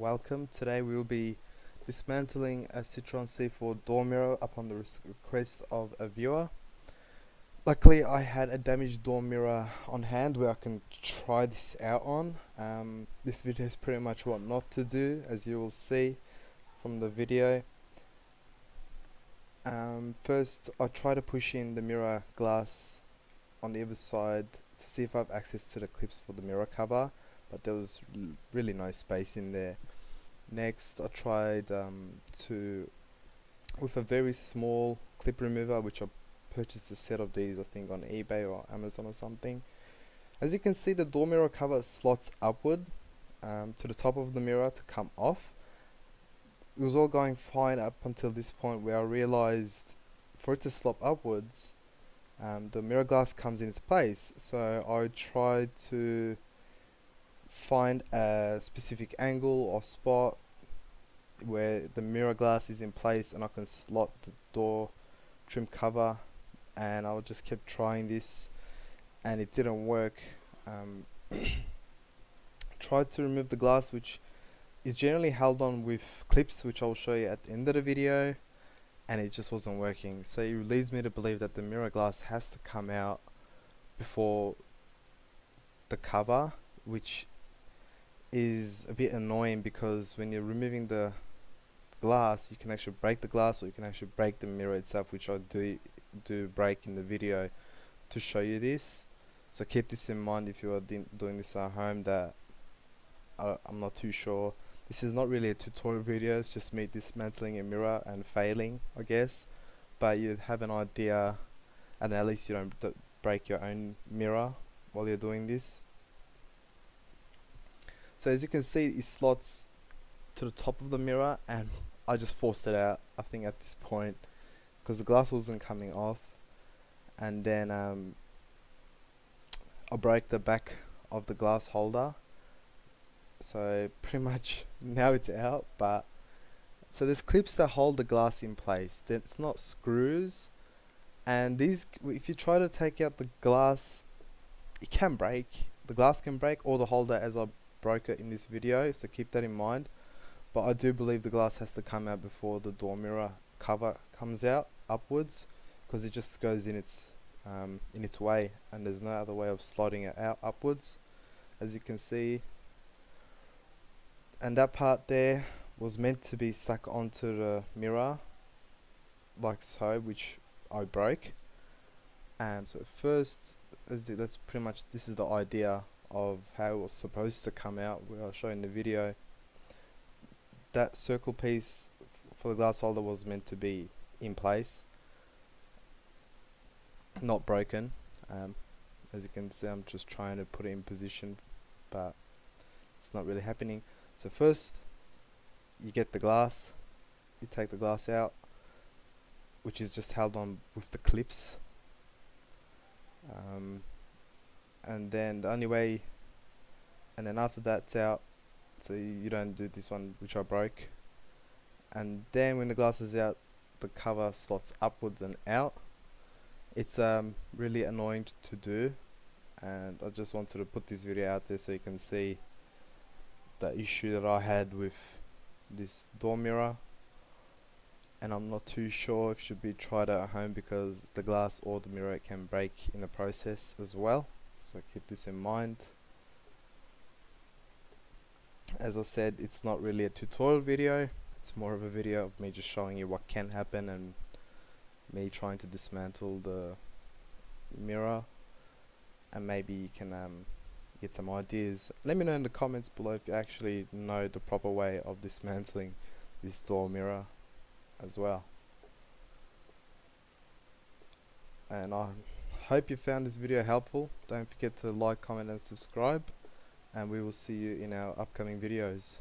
welcome. Today we will be dismantling a Citroen C4 door mirror upon the request of a viewer. Luckily I had a damaged door mirror on hand where I can try this out on. This video is pretty much what not to do, as you will see from the video. First I try to push in the mirror glass on the other side to see if I have access to the clips for the mirror cover, but there was really no space in there. Next I tried with a very small clip remover, which I purchased a set of these I think on eBay or Amazon or something. As you can see, the door mirror cover slots upward to the top of the mirror to come off. It was all going fine up until this point where I realized for it to slop upwards, the mirror glass comes in its place. So I tried to find a specific angle or spot where the mirror glass is in place and I can slot the door trim cover, and I just kept trying this and it didn't work. Tried to remove the glass, which is generally held on with clips, which I'll show you at the end of the video, and it just wasn't working. So it leads me to believe that the mirror glass has to come out before the cover, which is a bit annoying because when you're removing the glass you can actually break the glass, or you can actually break the mirror itself, which I do break in the video to show you this. So keep this in mind if you are doing this at home, that I'm not too sure. This is not really a tutorial video, it's just me dismantling a mirror and failing, I guess, but you have an idea, and at least you don't break your own mirror while you're doing this. So as you can see, it slots to the top of the mirror, and I just forced it out, I think, at this point, because the glass wasn't coming off. And then I broke the back of the glass holder, so pretty much now it's out. But so there's clips that hold the glass in place, it's not screws, and these, if you try to take out the glass, it can break, the glass can break, or the holder, as I broke it in this video, so keep that in mind. But I do believe the glass has to come out before the door mirror cover comes out upwards, because it just goes in its way, and there's no other way of sliding it out upwards, as you can see. And that part there was meant to be stuck onto the mirror like so, which I broke. So first, that's pretty much, this is the idea of how it was supposed to come out, where I'll show in the video. That circle piece for the glass holder was meant to be in place, not broken. As you can see, I'm just trying to put it in position, but it's not really happening. So first you get the glass, you take the glass out, which is just held on with the clips, and then the only way, and then after that's out, so you don't do this one, which I broke. And then when the glass is out, the cover slots upwards and out. It's really annoying to do, and I just wanted to put this video out there so you can see the issue that I had with this door mirror. And I'm not too sure if it should be tried at home, because the glass or the mirror can break in the process as well, so keep this in mind. As I said, it's not really a tutorial video, it's more of a video of me just showing you what can happen and me trying to dismantle the mirror, and maybe you can get some ideas. Let me know in the comments below if you actually know the proper way of dismantling this door mirror as well. And I hope you found this video helpful. Don't forget to like, comment and subscribe, and we will see you in our upcoming videos.